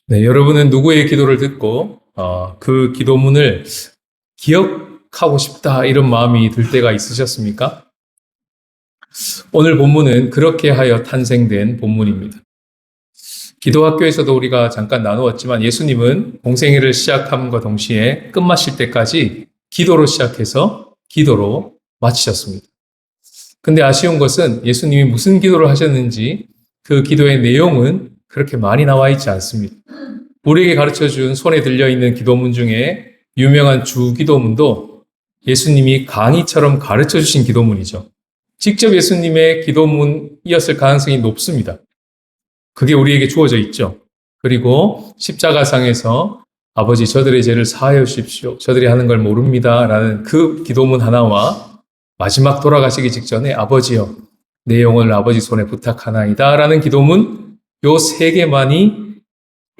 네, 여러분은 누구의 기도를 듣고 그 기도문을 기억하고 싶다 이런 마음이 들 때가 있으셨습니까? 오늘 본문은 그렇게 하여 탄생된 본문입니다. 기도학교에서도 우리가 잠깐 나누었지만 예수님은 공생애를 시작함과 동시에 끝마칠 때까지 기도로 시작해서 기도로 마치셨습니다. 근데 아쉬운 것은 예수님이 무슨 기도를 하셨는지 그 기도의 내용은 그렇게 많이 나와 있지 않습니다. 우리에게 가르쳐준 손에 들려있는 기도문 중에 유명한 주기도문도 예수님이 강의처럼 가르쳐주신 기도문이죠. 직접 예수님의 기도문이었을 가능성이 높습니다. 그게 우리에게 주어져 있죠. 그리고 십자가상에서 아버지 저들의 죄를 사하여 주십시오. 저들이 하는 걸 모릅니다. 라는 그 기도문 하나와 마지막 돌아가시기 직전에 아버지여 내 영혼을 아버지 손에 부탁하나이다. 라는 기도문 요 세 개만이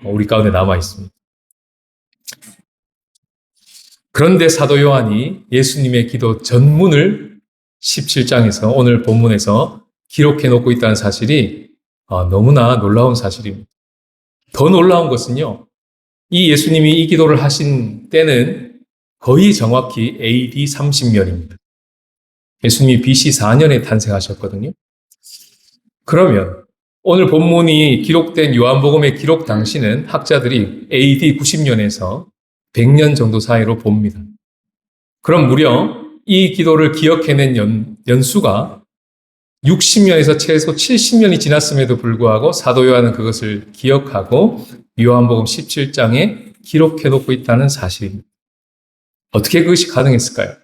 우리 가운데 남아 있습니다. 그런데 사도 요한이 예수님의 기도 전문을 17장에서 오늘 본문에서 기록해 놓고 있다는 사실이 너무나 놀라운 사실입니다. 더 놀라운 것은요, 이 예수님이 이 기도를 하신 때는 거의 정확히 AD 30년입니다. 예수님이 BC 4년에 탄생하셨거든요. 그러면 오늘 본문이 기록된 요한복음의 기록 당시는 학자들이 AD 90년에서 100년 정도 사이로 봅니다. 그럼 무려 이 기도를 기억해낸 연수가 60년에서 최소 70년이 지났음에도 불구하고 사도 요한은 그것을 기억하고 요한복음 17장에 기록해 놓고 있다는 사실입니다. 어떻게 그것이 가능했을까요?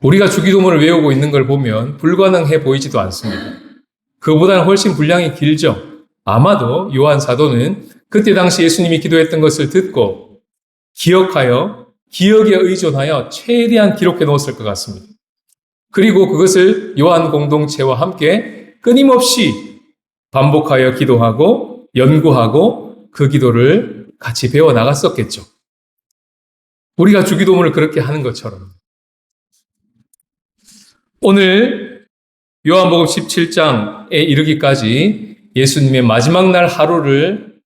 우리가 주기도문을 외우고 있는 걸 보면 불가능해 보이지도 않습니다. 그보다는 훨씬 분량이 길죠. 아마도 요한 사도는 그때 당시 예수님이 기도했던 것을 듣고 기억하여 기억에 의존하여 최대한 기록해 놓았을 것 같습니다. 그리고 그것을 요한 공동체와 함께 끊임없이 반복하여 기도하고 연구하고 그 기도를 같이 배워 나갔었겠죠. 우리가 주기도문을 그렇게 하는 것처럼 오늘 요한복음 17장에 이르기까지 예수님의 마지막 날 하루를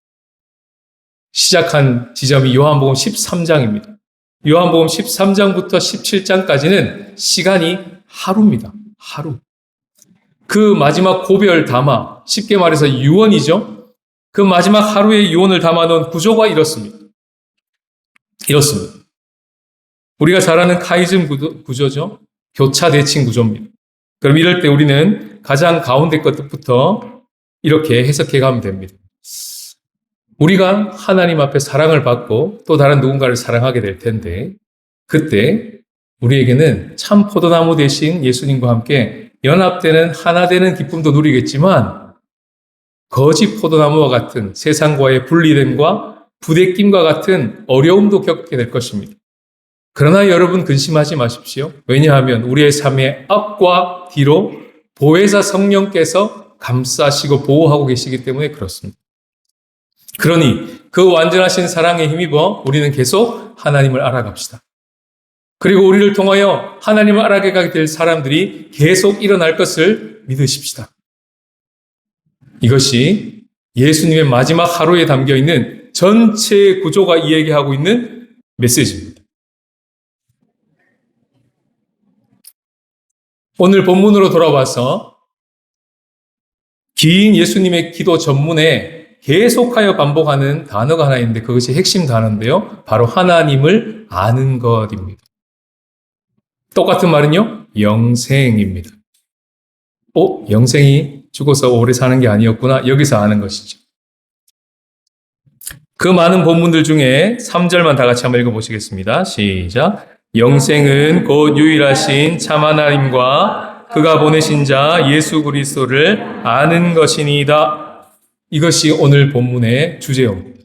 시작한 지점이 요한복음 13장입니다. 요한복음 13장부터 17장까지는 시간이 하루입니다. 하루. 그 마지막 고별 담화, 쉽게 말해서 유언이죠. 그 마지막 하루의 유언을 담아놓은 구조가 이렇습니다. 우리가 잘 아는 카이즘 구조죠. 교차 대칭 구조입니다. 그럼 이럴 때 우리는 가장 가운데 것부터 이렇게 해석해 가면 됩니다. 우리가 하나님 앞에 사랑을 받고 또 다른 누군가를 사랑하게 될 텐데 그때 우리에게는 참 포도나무 대신 예수님과 함께 연합되는 하나 되는 기쁨도 누리겠지만 거짓 포도나무와 같은 세상과의 분리됨과 부대낌과 같은 어려움도 겪게 될 것입니다. 그러나 여러분 근심하지 마십시오. 왜냐하면 우리의 삶의 앞과 뒤로 보혜사 성령께서 감싸시고 보호하고 계시기 때문에 그렇습니다. 그러니 그 완전하신 사랑에 힘입어 우리는 계속 하나님을 알아갑시다. 그리고 우리를 통하여 하나님을 알아가게 될 사람들이 계속 일어날 것을 믿으십시다. 이것이 예수님의 마지막 하루에 담겨있는 전체 구조가 이야기하고 있는 메시지입니다. 오늘 본문으로 돌아와서 긴 예수님의 기도 전문에 계속하여 반복하는 단어가 하나 있는데 그것이 핵심 단어인데요. 바로 하나님을 아는 것입니다. 똑같은 말은요. 영생입니다. 영생이 죽어서 오래 사는 게 아니었구나. 여기서 아는 것이죠. 그 많은 본문들 중에 3절만 다 같이 한번 읽어보시겠습니다. 시작. 영생은 곧 유일하신 참 하나님과 그가 보내신 자 예수 그리스도를 아는 것이니이다. 이것이 오늘 본문의 주제입니다.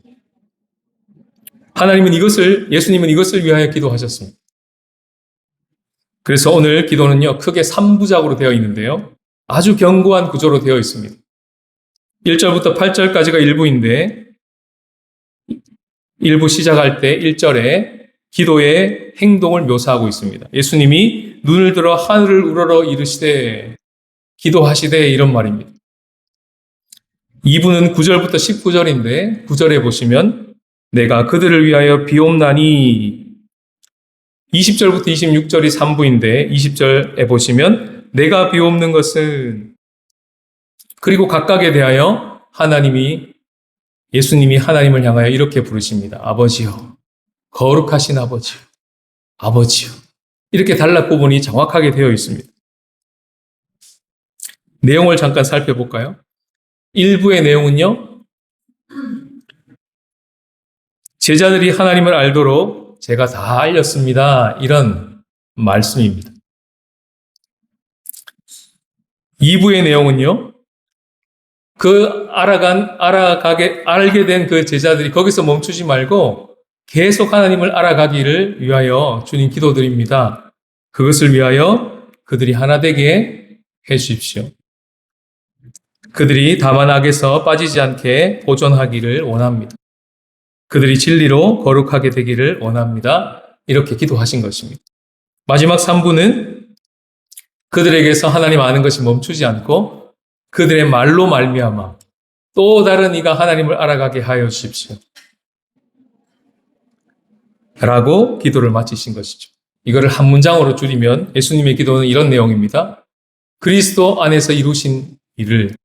예수님은 이것을 위하여 기도하셨습니다. 그래서 오늘 기도는요, 크게 3부작으로 되어 있는데요. 아주 견고한 구조로 되어 있습니다. 1절부터 8절까지가 1부인데 1부 시작할 때 1절에 기도의 행동을 묘사하고 있습니다. 예수님이 눈을 들어 하늘을 우러러 이르시되 기도하시되 이런 말입니다. 2부는 9절부터 19절인데 9절에 보시면 내가 그들을 위하여 비옵나니 20절부터 26절이 3부인데 20절에 보시면 내가 비옵는 것은 그리고 각각에 대하여 예수님이 하나님을 향하여 이렇게 부르십니다. 아버지요. 거룩하신 아버지요. 아버지요. 이렇게 단락 구분이 정확하게 되어 있습니다. 내용을 잠깐 살펴볼까요? 1부의 내용은요. 제자들이 하나님을 알도록 제가 다 알렸습니다. 이런 말씀입니다. 2부의 내용은요. 알게 된 그 제자들이 거기서 멈추지 말고 계속 하나님을 알아가기를 위하여 주님 기도드립니다. 그것을 위하여 그들이 하나 되게 해 주십시오. 그들이 다만 악에서 빠지지 않게 보존하기를 원합니다. 그들이 진리로 거룩하게 되기를 원합니다. 이렇게 기도하신 것입니다. 마지막 3부는 그들에게서 하나님 아는 것이 멈추지 않고 그들의 말로 말미암아 또 다른 이가 하나님을 알아가게 하여 주십시오. 라고 기도를 마치신 것이죠. 이거를 한 문장으로 줄이면 예수님의 기도는 이런 내용입니다. 그리스도 안에서 이루신 일을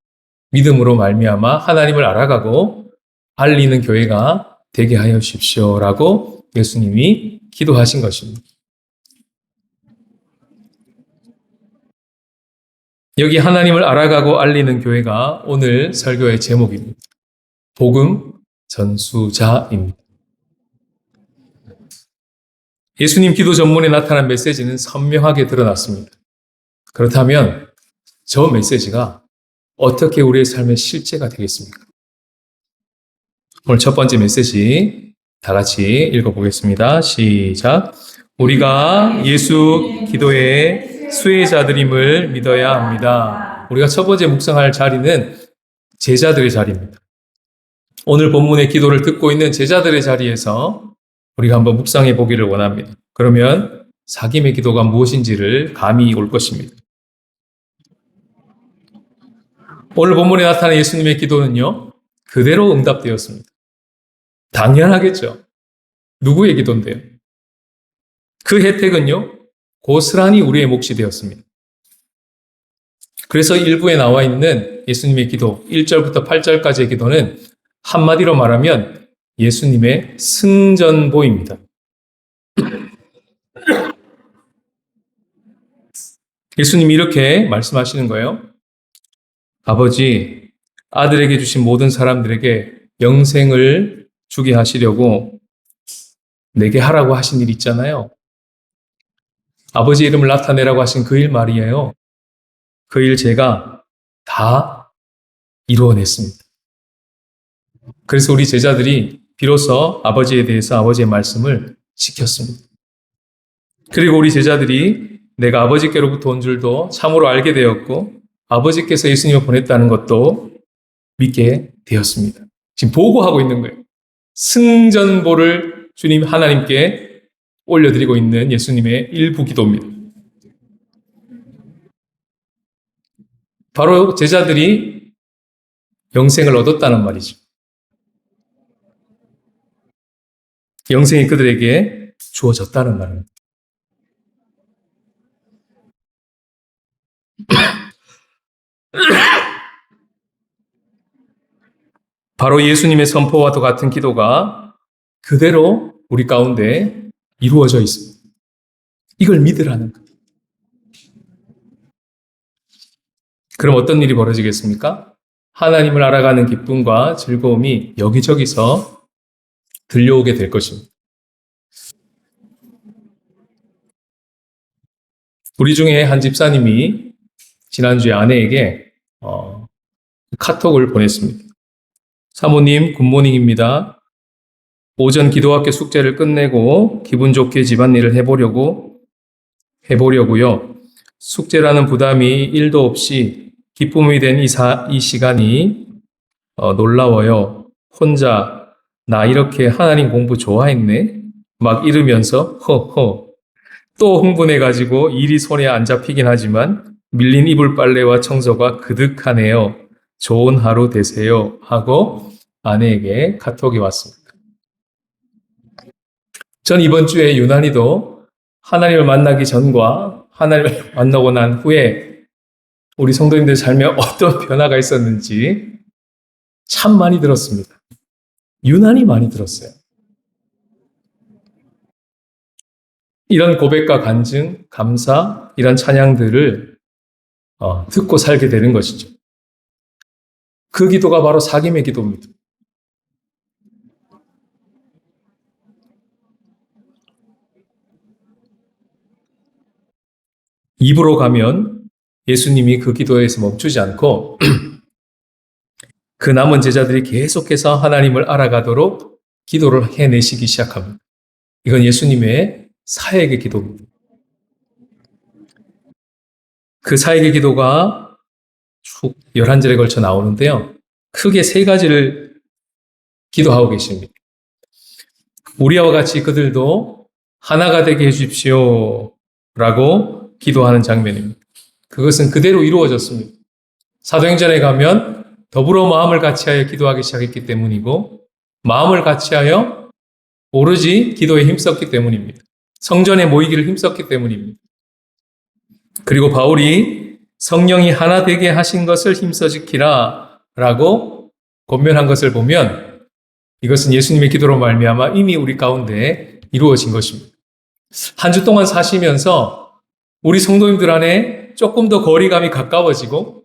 믿음으로 말미암아 하나님을 알아가고 알리는 교회가 되게 하여 주십시오라고 예수님이 기도하신 것입니다. 여기 하나님을 알아가고 알리는 교회가 오늘 설교의 제목입니다. 복음 전수자입니다. 예수님 기도 전문에 나타난 메시지는 선명하게 드러났습니다. 그렇다면 저 메시지가 어떻게 우리의 삶의 실제가 되겠습니까? 오늘 첫 번째 메시지 다 같이 읽어보겠습니다. 시작. 우리가 예수 기도의 수혜자들임을 믿어야 합니다. 우리가 첫 번째 묵상할 자리는 제자들의 자리입니다. 오늘 본문의 기도를 듣고 있는 제자들의 자리에서 우리가 한번 묵상해 보기를 원합니다. 그러면 사김의 기도가 무엇인지를 감이 올 것입니다. 오늘 본문에 나타난 예수님의 기도는요, 그대로 응답되었습니다. 당연하겠죠. 누구의 기도인데요? 그 혜택은요, 고스란히 우리의 몫이 되었습니다. 그래서 일부에 나와 있는 예수님의 기도, 1절부터 8절까지의 기도는 한마디로 말하면 예수님의 승전보입니다. 예수님이 이렇게 말씀하시는 거예요. 아버지, 아들에게 주신 모든 사람들에게 영생을 주게 하시려고 내게 하라고 하신 일 있잖아요. 아버지 이름을 나타내라고 하신 그 일 말이에요. 그 일 제가 다 이루어냈습니다. 그래서 우리 제자들이 비로소 아버지에 대해서 아버지의 말씀을 지켰습니다. 그리고 우리 제자들이 내가 아버지께로부터 온 줄도 참으로 알게 되었고 아버지께서 예수님을 보냈다는 것도 믿게 되었습니다. 지금 보고하고 있는 거예요. 승전보를 주님 하나님께 올려드리고 있는 예수님의 일부 기도입니다. 바로 제자들이 영생을 얻었다는 말이죠. 영생이 그들에게 주어졌다는 말입니다. 바로 예수님의 선포와도 같은 기도가 그대로 우리 가운데 이루어져 있습니다. 이걸 믿으라는 거예요. 그럼 어떤 일이 벌어지겠습니까? 하나님을 알아가는 기쁨과 즐거움이 여기저기서 들려오게 될 것입니다. 우리 중에 한 집사님이 지난주에 아내에게 카톡을 보냈습니다. 사모님, 굿모닝입니다. 오전 기도학교 숙제를 끝내고 기분 좋게 집안일을 해보려고요. 숙제라는 부담이 1도 없이 기쁨이 된 이 시간이 놀라워요. 혼자 나 이렇게 하나님 공부 좋아했네? 막 이러면서 허허 또 흥분해가지고 일이 손에 안 잡히긴 하지만 밀린 이불 빨래와 청소가 그득하네요. 좋은 하루 되세요 하고 아내에게 카톡이 왔습니다. 전 이번 주에 유난히도 하나님을 만나기 전과 하나님을 만나고 난 후에 우리 성도님들 삶에 어떤 변화가 있었는지 참 많이 들었습니다. 유난히 많이 들었어요. 이런 고백과 간증, 감사, 이런 찬양들을 듣고 살게 되는 것이죠. 그 기도가 바로 사귐의 기도입니다. 입으로 가면 예수님이 그 기도에서 멈추지 않고 그 남은 제자들이 계속해서 하나님을 알아가도록 기도를 해내시기 시작합니다. 이건 예수님의 사역의 기도입니다. 그 사역의 기도가 쭉 11절에 걸쳐 나오는데요. 크게 세 가지를 기도하고 계십니다. 우리와 같이 그들도 하나가 되게 해주십시오 라고 기도하는 장면입니다. 그것은 그대로 이루어졌습니다. 사도행전에 가면 더불어 마음을 같이하여 기도하기 시작했기 때문이고 마음을 같이하여 오로지 기도에 힘썼기 때문입니다. 성전에 모이기를 힘썼기 때문입니다. 그리고 바울이 성령이 하나 되게 하신 것을 힘써 지키라 라고 권면한 것을 보면 이것은 예수님의 기도로 말미암아 이미 우리 가운데 이루어진 것입니다. 한 주 동안 사시면서 우리 성도님들 안에 조금 더 거리감이 가까워지고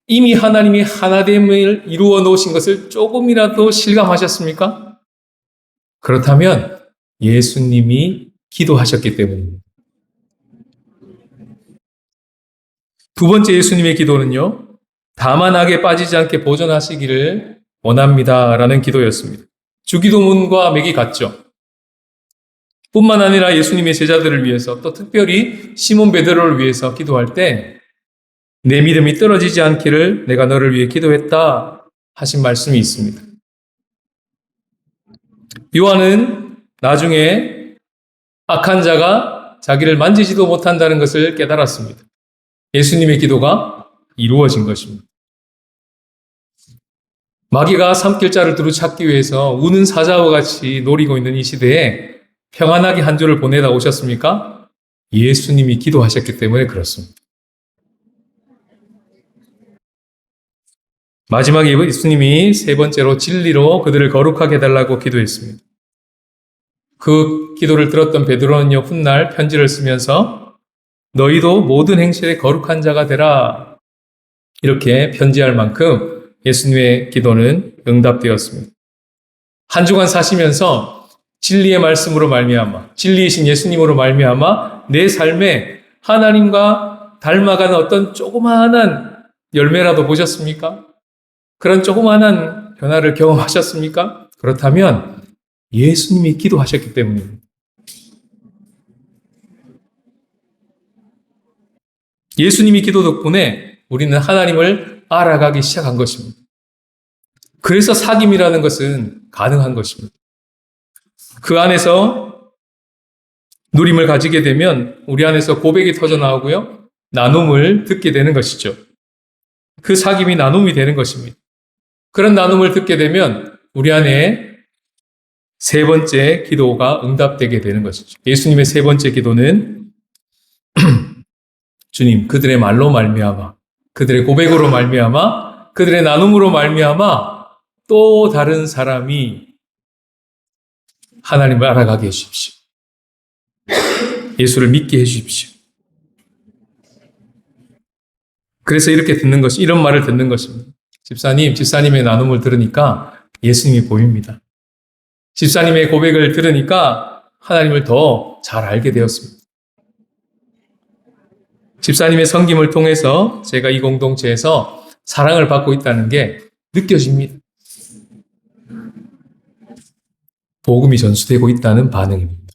이미 하나님이 하나됨을 이루어 놓으신 것을 조금이라도 실감하셨습니까? 그렇다면 예수님이 기도하셨기 때문입니다. 두 번째 예수님의 기도는요, 다만 악에 빠지지 않게 보존하시기를 원합니다 라는 기도였습니다. 주기도문과 맥이 같죠. 뿐만 아니라 예수님의 제자들을 위해서 또 특별히 시몬 베드로를 위해서 기도할 때 내 믿음이 떨어지지 않기를 내가 너를 위해 기도했다 하신 말씀이 있습니다. 요한은 나중에 악한 자가 자기를 만지지도 못한다는 것을 깨달았습니다. 예수님의 기도가 이루어진 것입니다. 마귀가 삼킬자를 두루찾기 위해서 우는 사자와 같이 노리고 있는 이 시대에 평안하게 한 주를 보내다 오셨습니까? 예수님이 기도하셨기 때문에 그렇습니다. 마지막에 예수님이 세 번째로 진리로 그들을 거룩하게 해달라고 기도했습니다. 그 기도를 들었던 베드로는요, 훗날 편지를 쓰면서 너희도 모든 행실에 거룩한 자가 되라 이렇게 편지할 만큼 예수님의 기도는 응답되었습니다. 한 주간 사시면서 진리의 말씀으로 말미암아 진리이신 예수님으로 말미암아 내 삶에 하나님과 닮아가는 어떤 조그마한 열매라도 보셨습니까? 그런 조그마한 변화를 경험하셨습니까? 그렇다면 예수님이 기도하셨기 때문입니다. 예수님이 기도 덕분에 우리는 하나님을 알아가기 시작한 것입니다. 그래서 사귐이라는 것은 가능한 것입니다. 그 안에서 누림을 가지게 되면 우리 안에서 고백이 터져 나오고요. 나눔을 듣게 되는 것이죠. 그 사귐이 나눔이 되는 것입니다. 그런 나눔을 듣게 되면 우리 안에 세 번째 기도가 응답되게 되는 것이죠. 예수님의 세 번째 기도는 주님, 그들의 말로 말미암아, 그들의 고백으로 말미암아, 그들의 나눔으로 말미암아 또 다른 사람이 하나님을 알아가게 해주십시오. 예수를 믿게 해주십시오. 그래서 이렇게 듣는 것이, 이런 말을 듣는 것입니다. 집사님의 나눔을 들으니까 예수님이 보입니다. 집사님의 고백을 들으니까 하나님을 더 잘 알게 되었습니다. 집사님의 섬김을 통해서 제가 이 공동체에서 사랑을 받고 있다는 게 느껴집니다. 복음이 전수되고 있다는 반응입니다.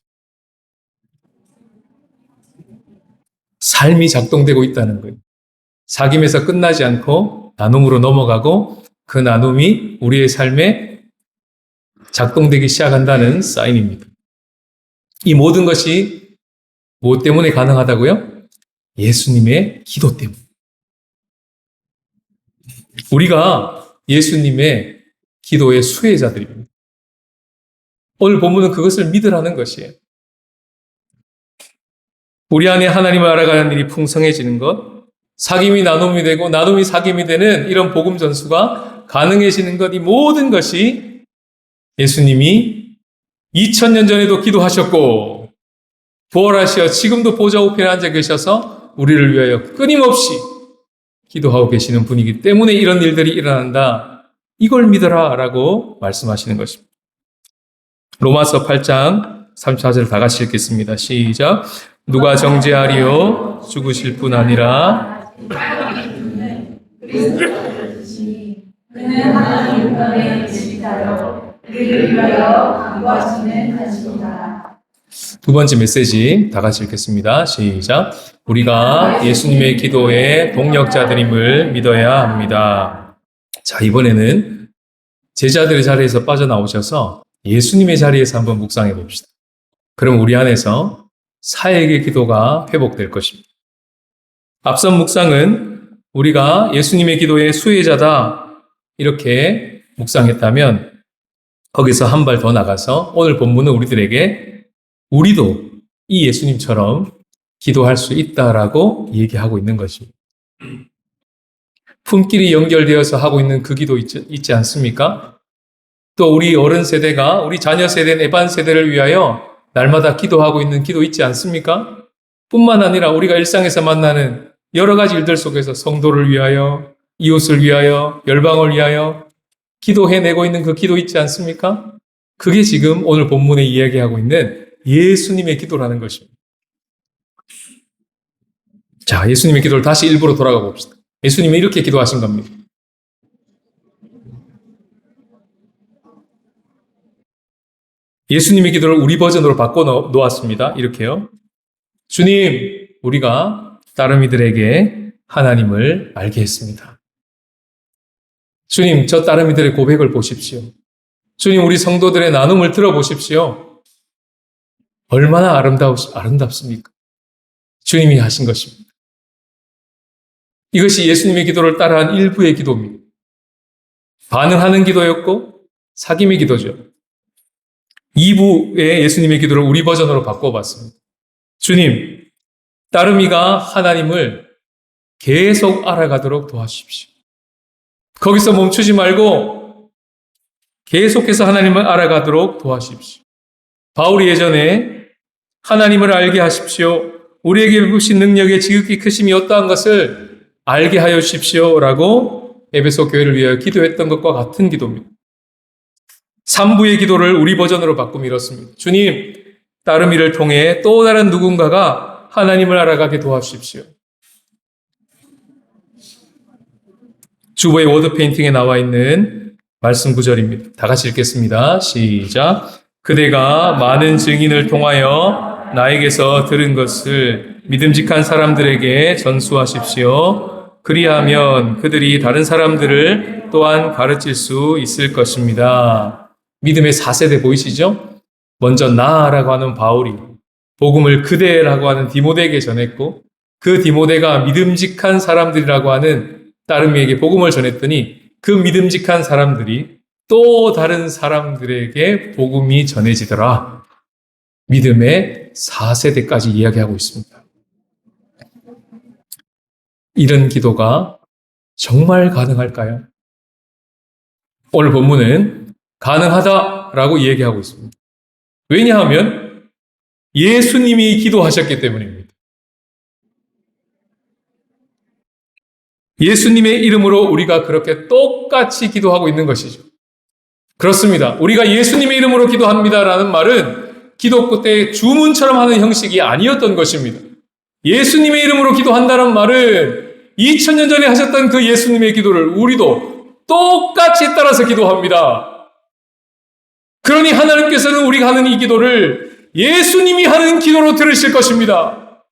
삶이 작동되고 있다는 거예요. 사귐에서 끝나지 않고 나눔으로 넘어가고 그 나눔이 우리의 삶에 작동되기 시작한다는 사인입니다. 이 모든 것이 무엇 때문에 가능하다고요? 예수님의 기도 때문에. 우리가 예수님의 기도의 수혜자들입니다. 오늘 본문은 그것을 믿으라는 것이에요. 우리 안에 하나님을 알아가는 일이 풍성해지는 것, 사귐이 나눔이 되고 나눔이 사귐이 되는 이런 복음 전수가 가능해지는 것, 이 모든 것이 예수님이 2000년 전에도 기도하셨고 부활하시어 지금도 보좌 우편에 앉아 계셔서 우리를 위하여 끊임없이 기도하고 계시는 분이기 때문에 이런 일들이 일어난다. 이걸 믿어라 라고 말씀하시는 것입니다. 로마서 8장 34절 다 같이 읽겠습니다. 시작. 누가 정죄하리요? 죽으실 뿐 아니라 그는 하나님 은혜의 지식하여 그를 위하여 구하시는 것입니다. 두 번째 메시지 다 같이 읽겠습니다. 시작. 우리가 예수님의 기도의 동력자들임을 믿어야 합니다. 자, 이번에는 제자들의 자리에서 빠져나오셔서 예수님의 자리에서 한번 묵상해 봅시다. 그럼 우리 안에서 사역의 기도가 회복될 것입니다. 앞선 묵상은 우리가 예수님의 기도의 수혜자다 이렇게 묵상했다면 거기서 한 발 더 나가서 오늘 본문은 우리들에게 우리도 이 예수님처럼 기도할 수 있다라고 얘기하고 있는 것입니다. 품길이 연결되어서 하고 있는 그 기도 있지 않습니까? 또 우리 어른 세대가 우리 자녀 세대, 내반 세대를 위하여 날마다 기도하고 있는 기도 있지 않습니까? 뿐만 아니라 우리가 일상에서 만나는 여러 가지 일들 속에서 성도를 위하여, 이웃을 위하여, 열방을 위하여 기도해내고 있는 그 기도 있지 않습니까? 그게 지금 오늘 본문에 이야기하고 있는 예수님의 기도라는 것입니다. 자, 예수님의 기도를 다시 일부로 돌아가 봅시다. 예수님이 이렇게 기도하신 겁니다. 예수님의 기도를 우리 버전으로 바꿔 놓았습니다. 이렇게요. 주님, 우리가 따르미들에게 하나님을 알게 했습니다. 주님, 저 따르미들의 고백을 보십시오. 주님, 우리 성도들의 나눔을 들어보십시오. 얼마나 아름답습니까? 주님이 하신 것입니다. 이것이 예수님의 기도를 따라한 일부의 기도입니다. 반응하는 기도였고 사귐의 기도죠. 2부의 예수님의 기도를 우리 버전으로 바꿔봤습니다. 주님, 따르미가 하나님을 계속 알아가도록 도와주십시오. 거기서 멈추지 말고 계속해서 하나님을 알아가도록 도와주십시오. 바울이 예전에 하나님을 알게 하십시오. 우리에게 베푸신 능력의 지극히 크심이 어떠한 것을 알게 하여 주십시오. 라고 에베소 교회를 위하여 기도했던 것과 같은 기도입니다. 3부의 기도를 우리 버전으로 바꾸면 이렇습니다. 주님, 따르미를 통해 또 다른 누군가가 하나님을 알아가게 도와주십시오. 주보의 워드 페인팅에 나와 있는 말씀 구절입니다. 다 같이 읽겠습니다. 시작. 그대가 많은 증인을 통하여 나에게서 들은 것을 믿음직한 사람들에게 전수하십시오. 그리하면 그들이 다른 사람들을 또한 가르칠 수 있을 것입니다. 믿음의 4세대 보이시죠? 먼저 나라고 하는 바울이 복음을 그대라고 하는 디모데에게 전했고 그 디모데가 믿음직한 사람들이라고 하는 따르미에게 복음을 전했더니 그 믿음직한 사람들이 또 다른 사람들에게 복음이 전해지더라. 믿음의 4세대까지 이야기하고 있습니다. 이런 기도가 정말 가능할까요? 오늘 본문은 가능하다라고 얘기하고 있습니다. 왜냐하면 예수님이 기도하셨기 때문입니다. 예수님의 이름으로 우리가 그렇게 똑같이 기도하고 있는 것이죠. 그렇습니다. 우리가 예수님의 이름으로 기도합니다라는 말은 기독교 때의 주문처럼 하는 형식이 아니었던 것입니다. 예수님의 이름으로 기도한다는 말은 2000년 전에 하셨던 그 예수님의 기도를 우리도 똑같이 따라서 기도합니다. 그러니 하나님께서는 우리가 하는 이 기도를 예수님이 하는 기도로 들으실 것입니다.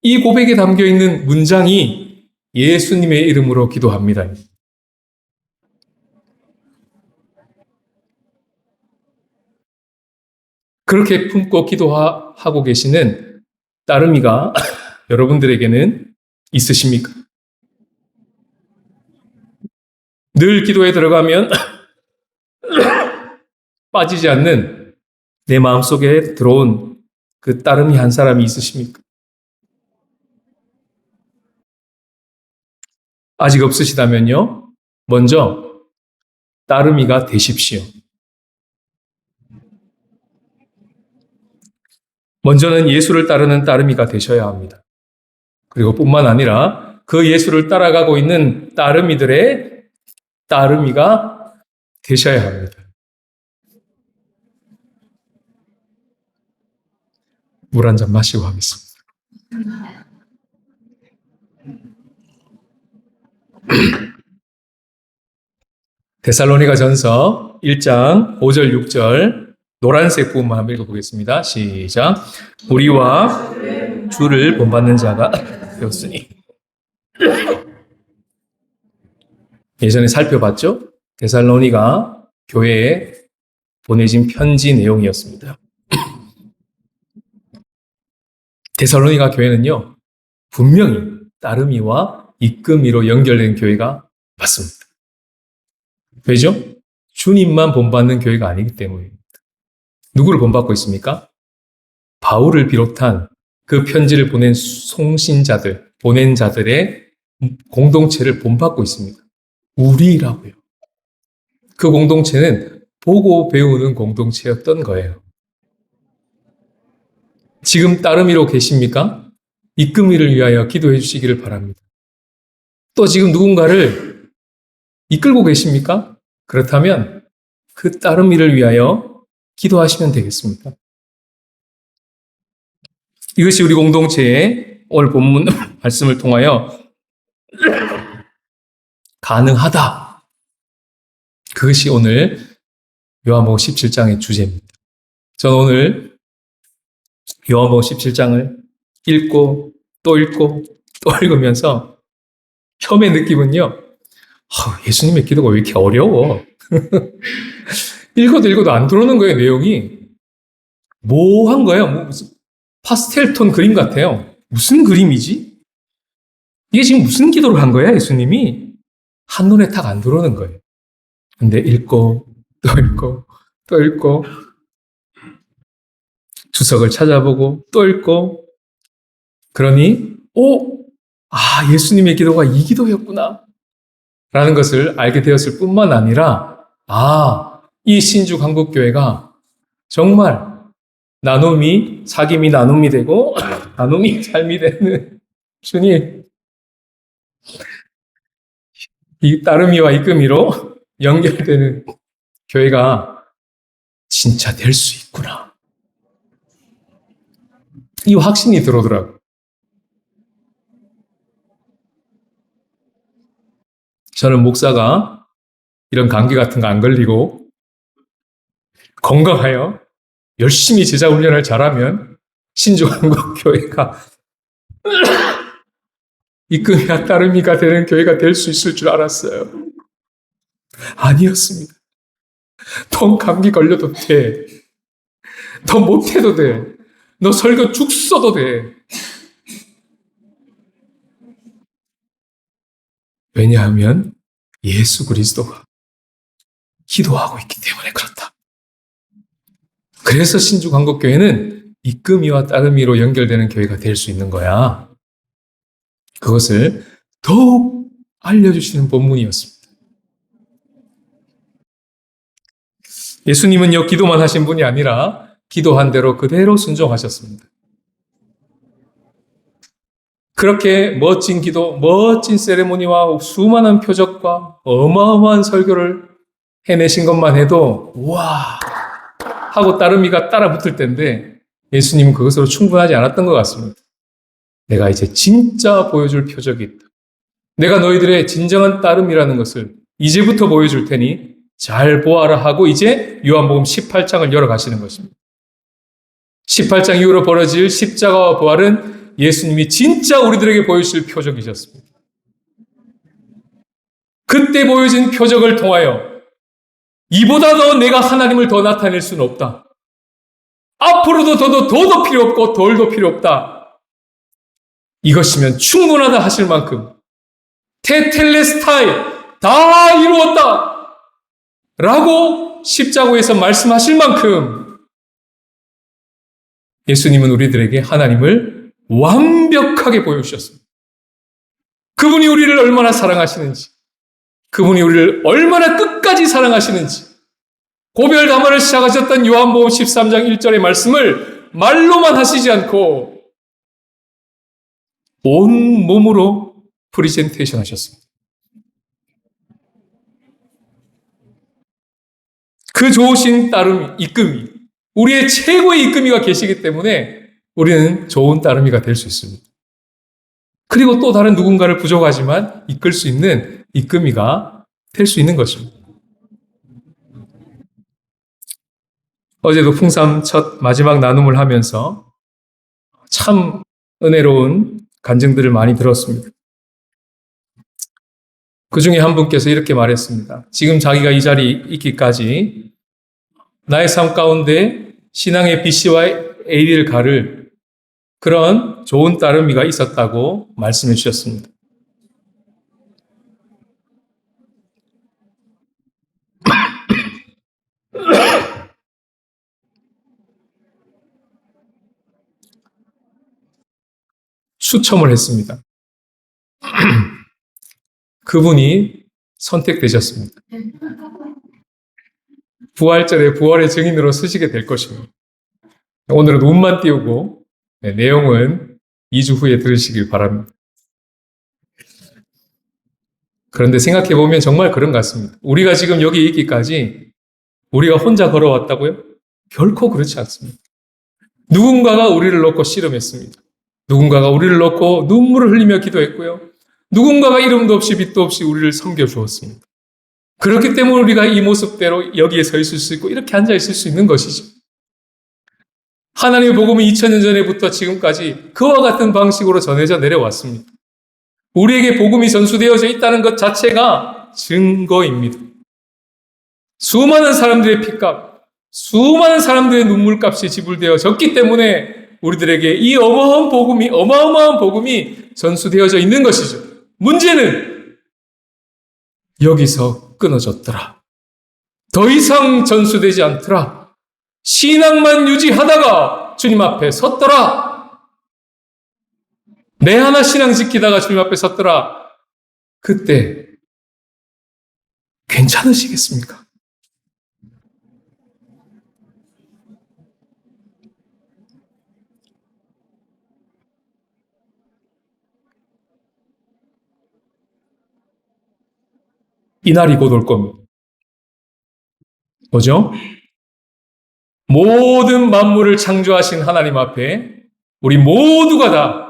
이 고백에 담겨 있는 문장이 예수님의 이름으로 기도합니다. 그렇게 품고 기도하고 계시는 따르미가 여러분들에게는 있으십니까? 늘 기도에 들어가면 빠지지 않는 내 마음속에 들어온 그 따름이 한 사람이 있으십니까? 아직 없으시다면요. 먼저 따름이가 되십시오. 먼저는 예수를 따르는 따름이가 되셔야 합니다. 그리고 뿐만 아니라 그 예수를 따라가고 있는 따름이들의 따름이가 되셔야 합니다. 물 한 잔 마시고 하겠습니다. 데살로니가 전서 1장 5절 6절 노란색 부분만 한번 읽어보겠습니다. 시작. 우리와 주를 본받는 자가 되었으니. 예전에 살펴봤죠? 데살로니가 교회에 보내진 편지 내용이었습니다. 데살로니가 교회는요, 분명히 따르미와 이끄미로 연결된 교회가 맞습니다. 왜죠? 주님만 본받는 교회가 아니기 때문입니다. 누구를 본받고 있습니까? 바울을 비롯한 그 편지를 보낸 송신자들, 보낸 자들의 공동체를 본받고 있습니다. 우리라고요. 그 공동체는 보고 배우는 공동체였던 거예요. 지금 따르미로 계십니까? 이끄미를 위하여 기도해 주시기를 바랍니다. 또 지금 누군가를 이끌고 계십니까? 그렇다면 그 따르미를 위하여 기도하시면 되겠습니다. 이것이 우리 공동체의 오늘 본문 말씀을 통하여 가능하다. 그것이 오늘 요한복음 17장의 주제입니다. 저는 오늘 요한복음 17장을 읽고 또 읽고 또 읽으면서 처음에 느낌은요. 예수님의 기도가 왜 이렇게 어려워? 읽어도 안 들어오는 거예요, 내용이. 뭐한 거예요? 무슨 파스텔톤 그림 같아요. 무슨 그림이지? 이게 지금 무슨 기도를 한 거야, 예수님이? 한눈에 탁 안 들어오는 거예요. 근데 읽고 또 읽고 또 읽고 주석을 찾아보고 또 읽고 그러니 예수님의 기도가 이 기도였구나 라는 것을 알게 되었을 뿐만 아니라 이 신주 한국교회가 정말 나눔이 사귐이 나눔이 되고 나눔이 삶이 되는 주님 이 따르미와 이끄미로 연결되는 교회가 진짜 될 수 있구나. 이 확신이 들어오더라고요. 저는 목사가 이런 감기 같은 거 안 걸리고 건강하여 열심히 제자 훈련을 잘하면 신주한국교회가 이끄미와 따르미가 되는 교회가 될 수 있을 줄 알았어요. 아니었습니다. 넌 감기 걸려도 돼. 너 못해도 돼. 너 설교 죽 써도 돼. 왜냐하면 예수 그리스도가 기도하고 있기 때문에 그렇다. 그래서 신주한국교회는 이끄미와 따르미로 연결되는 교회가 될 수 있는 거야. 그것을 더욱 알려주시는 본문이었습니다. 예수님은요, 기도만 하신 분이 아니라 기도한 대로 그대로 순종하셨습니다. 그렇게 멋진 기도, 멋진 세레모니와 수많은 표적과 어마어마한 설교를 해내신 것만 해도 우와 하고 따르미가 따라 붙을 텐데 예수님은 그것으로 충분하지 않았던 것 같습니다. 내가 이제 진짜 보여줄 표적이 있다. 내가 너희들의 진정한 따름이라는 것을 이제부터 보여줄 테니 잘 보아라 하고 이제 요한복음 18장을 열어가시는 것입니다. 18장 이후로 벌어질 십자가와 부활은 예수님이 진짜 우리들에게 보여주실 표적이셨습니다. 그때 보여진 표적을 통하여 이보다 더 내가 하나님을 더 나타낼 수는 없다. 앞으로도 더도 필요 없고 덜도 필요 없다. 이것이면 충분하다 하실 만큼 테텔레스타이, 다 이루었다! 라고 십자가에서 말씀하실 만큼 예수님은 우리들에게 하나님을 완벽하게 보여주셨습니다. 그분이 우리를 얼마나 사랑하시는지, 그분이 우리를 얼마나 끝까지 사랑하시는지, 고별 담화를 시작하셨던 요한복음 13장 1절의 말씀을 말로만 하시지 않고 온 몸으로 프리젠테이션 하셨습니다. 그 좋으신 따름 이끔이, 우리의 최고의 이끔이가 계시기 때문에 우리는 좋은 따름이가 될 수 있습니다. 그리고 또 다른 누군가를 부족하지만 이끌 수 있는 이끔이가 될 수 있는 것입니다. 어제도 풍삼 첫 마지막 나눔을 하면서 참 은혜로운 간증들을 많이 들었습니다. 그 중에 한 분께서 이렇게 말했습니다. 지금 자기가 이 자리에 있기까지 나의 삶 가운데 신앙의 B씨와 AD를 가를 그런 좋은 따름이가 있었다고 말씀해 주셨습니다. 추첨을 했습니다. 그분이 선택되셨습니다. 부활절에 부활의 증인으로 서시게 될 것입니다. 오늘은 운만 띄우고 내용은 2주 후에 들으시길 바랍니다. 그런데 생각해보면 정말 그런 것 같습니다. 우리가 지금 여기 있기까지 우리가 혼자 걸어왔다고요? 결코 그렇지 않습니다. 누군가가 우리를 놓고 씨름했습니다. 누군가가 우리를 놓고 눈물을 흘리며 기도했고요. 누군가가 이름도 없이 빛도 없이 우리를 섬겨주었습니다. 그렇기 때문에 우리가 이 모습대로 여기에 서 있을 수 있고 이렇게 앉아 있을 수 있는 것이죠. 하나님의 복음은 2000년 전에부터 지금까지 그와 같은 방식으로 전해져 내려왔습니다. 우리에게 복음이 전수되어져 있다는 것 자체가 증거입니다. 수많은 사람들의 피값, 수많은 사람들의 눈물값이 지불되어졌기 때문에 우리들에게 이 어마어마한 복음이 전수되어져 있는 것이죠. 문제는 여기서 끊어졌더라. 더 이상 전수되지 않더라. 신앙만 유지하다가 주님 앞에 섰더라. 내 하나 신앙 지키다가 주님 앞에 섰더라. 그때 괜찮으시겠습니까? 이날이 곧 올 겁니다. 뭐죠? 모든 만물을 창조하신 하나님 앞에 우리 모두가 다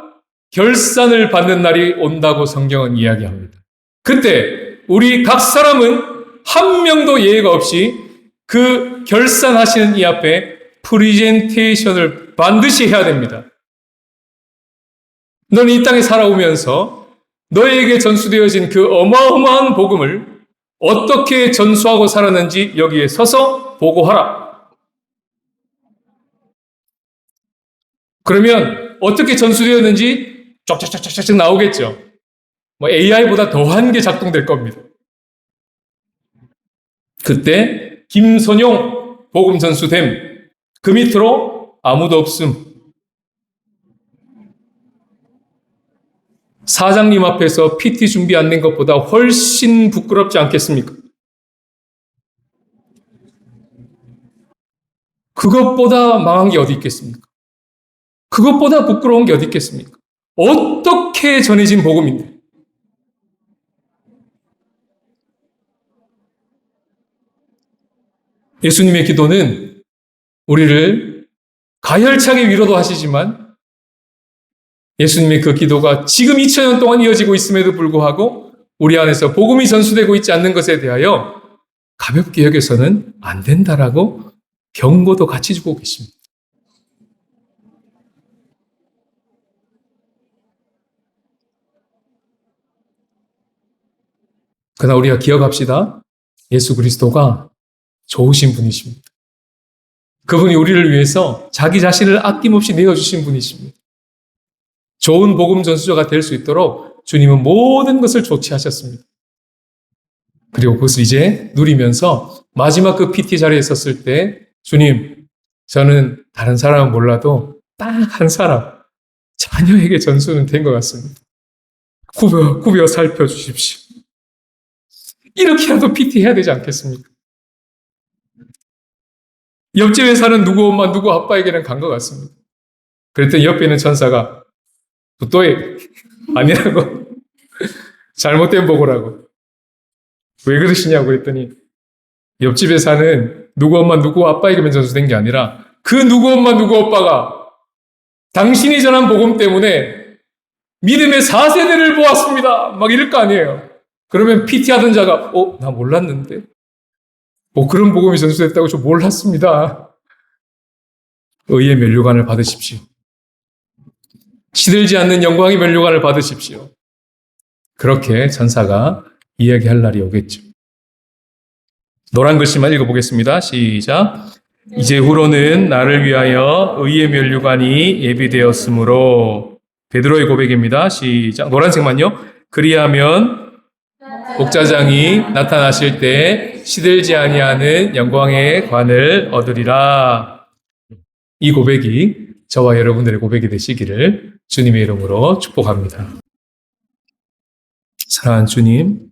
결산을 받는 날이 온다고 성경은 이야기합니다. 그때 우리 각 사람은 한 명도 예외가 없이 그 결산하시는 이 앞에 프리젠테이션을 반드시 해야 됩니다. 너는 이 땅에 살아오면서 너에게 전수되어진 그 어마어마한 복음을 어떻게 전수하고 살았는지 여기에 서서 보고하라. 그러면 어떻게 전수되었는지 쫙쫙쫙쫙 나오겠죠. AI보다 더한 게 작동될 겁니다. 그때 김선용 복음 전수됨, 그 밑으로 아무도 없음. 사장님 앞에서 PT 준비 안 된 것보다 훨씬 부끄럽지 않겠습니까? 그것보다 망한 게 어디 있겠습니까? 그것보다 부끄러운 게 어디 있겠습니까? 어떻게 전해진 복음인데? 예수님의 기도는 우리를 가열차게 위로도 하시지만 예수님의 그 기도가 지금 2000년 동안 이어지고 있음에도 불구하고 우리 안에서 복음이 전수되고 있지 않는 것에 대하여 가볍게 여겨서는 안 된다라고 경고도 같이 주고 계십니다. 그러나 우리가 기억합시다. 예수 그리스도가 좋으신 분이십니다. 그분이 우리를 위해서 자기 자신을 아낌없이 내어주신 분이십니다. 좋은 복음 전수자가 될 수 있도록 주님은 모든 것을 조치하셨습니다. 그리고 그것을 이제 누리면서 마지막 그 PT 자리에 섰을 때 주님, 저는 다른 사람은 몰라도 딱 한 사람, 자녀에게 전수는 된 것 같습니다. 구벼 살펴주십시오. 이렇게라도 PT 해야 되지 않겠습니까? 옆집에 사는 누구 엄마, 누구 아빠에게는 간 것 같습니다. 그랬더니 옆에 있는 천사가 또해 아니라고 잘못된 보고라고 왜 그러시냐고 그랬더니 옆집에 사는 누구 엄마, 누구 아빠에게만 전수된 게 아니라 그 누구 엄마, 누구 아빠가 당신이 전한 복음 때문에 믿음의 4세대를 보았습니다. 막 이럴 거 아니에요. 그러면 PT 하던 자가 나 몰랐는데 그런 복음이 전수됐다고 저 몰랐습니다. 의의 면류관을 받으십시오. 시들지 않는 영광의 면류관을 받으십시오. 그렇게 천사가 이야기할 날이 오겠죠. 노란 글씨만 읽어보겠습니다. 시작. 이제후로는 나를 위하여 의의 면류관이 예비되었으므로. 베드로의 고백입니다. 시작. 노란색만요. 그리하면 목자장이 나타나실 때 시들지 아니하는 영광의 관을 얻으리라. 이 고백이 저와 여러분들의 고백이 되시기를 주님의 이름으로 축복합니다. 사랑하는 주님,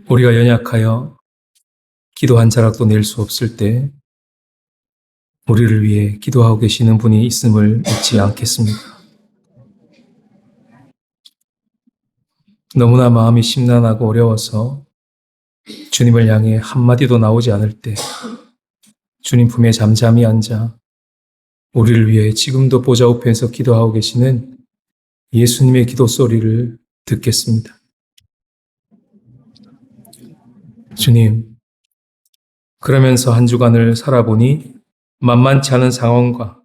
우리가 연약하여 기도 한 자락도 낼 수 없을 때 우리를 위해 기도하고 계시는 분이 있음을 잊지 않겠습니다. 너무나 마음이 심란하고 어려워서 주님을 향해 한마디도 나오지 않을 때 주님 품에 잠잠히 앉아 우리를 위해 지금도 보좌 우편에서 기도하고 계시는 예수님의 기도 소리를 듣겠습니다. 주님, 그러면서 한 주간을 살아보니 만만치 않은 상황과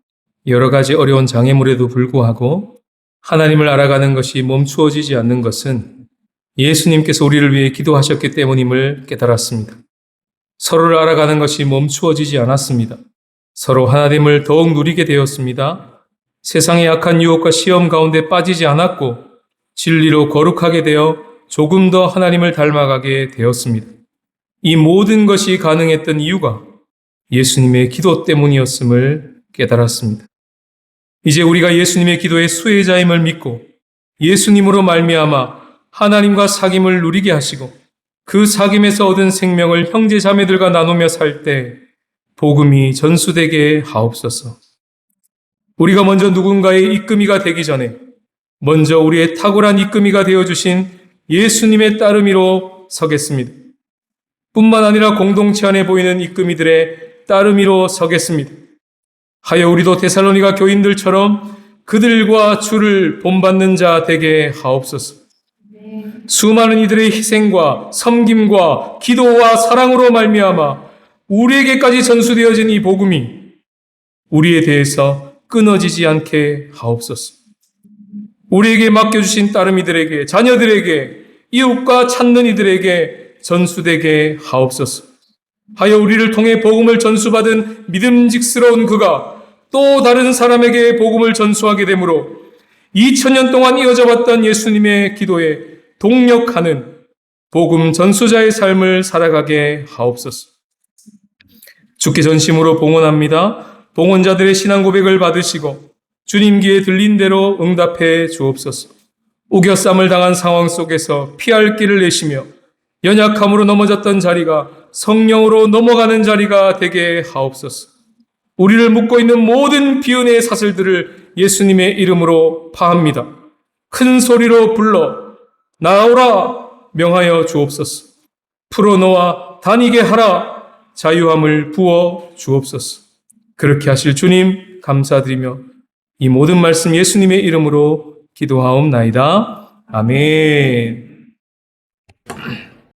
여러 가지 어려운 장애물에도 불구하고 하나님을 알아가는 것이 멈추어지지 않는 것은 예수님께서 우리를 위해 기도하셨기 때문임을 깨달았습니다. 서로를 알아가는 것이 멈추어지지 않았습니다. 서로 하나님을 더욱 누리게 되었습니다. 세상의 악한 유혹과 시험 가운데 빠지지 않았고 진리로 거룩하게 되어 조금 더 하나님을 닮아가게 되었습니다. 이 모든 것이 가능했던 이유가 예수님의 기도 때문이었음을 깨달았습니다. 이제 우리가 예수님의 기도의 수혜자임을 믿고 예수님으로 말미암아 하나님과 사귐을 누리게 하시고 그 사귐에서 얻은 생명을 형제 자매들과 나누며 살 때 복음이 전수되게 하옵소서. 우리가 먼저 누군가의 이끄미가 되기 전에 먼저 우리의 탁월한 이끄미가 되어주신 예수님의 따르미로 서겠습니다. 뿐만 아니라 공동체 안에 보이는 이끄미들의 따르미로 서겠습니다. 하여 우리도 데살로니가 교인들처럼 그들과 주를 본받는 자 되게 하옵소서. 수많은 이들의 희생과 섬김과 기도와 사랑으로 말미암아 우리에게까지 전수되어진 이 복음이 우리에 대해서 끊어지지 않게 하옵소서. 우리에게 맡겨주신 따르미들에게, 자녀들에게, 이웃과 찾는 이들에게 전수되게 하옵소서. 하여 우리를 통해 복음을 전수받은 믿음직스러운 그가 또 다른 사람에게 복음을 전수하게 되므로 2000년 동안 이어져 왔던 예수님의 기도에 동력하는 복음 전수자의 삶을 살아가게 하옵소서. 주께 전심으로 봉헌합니다. 봉헌자들의 신앙 고백을 받으시고 주님 귀에 들린 대로 응답해 주옵소서. 우겨쌈을 당한 상황 속에서 피할 길을 내시며 연약함으로 넘어졌던 자리가 성령으로 넘어가는 자리가 되게 하옵소서. 우리를 묶고 있는 모든 비은혜의 사슬들을 예수님의 이름으로 파합니다. 큰 소리로 불러 나오라 명하여 주옵소서. 풀어놓아 다니게 하라 자유함을 부어 주옵소서. 그렇게 하실 주님 감사드리며 이 모든 말씀 예수님의 이름으로 기도하옵나이다. 아멘.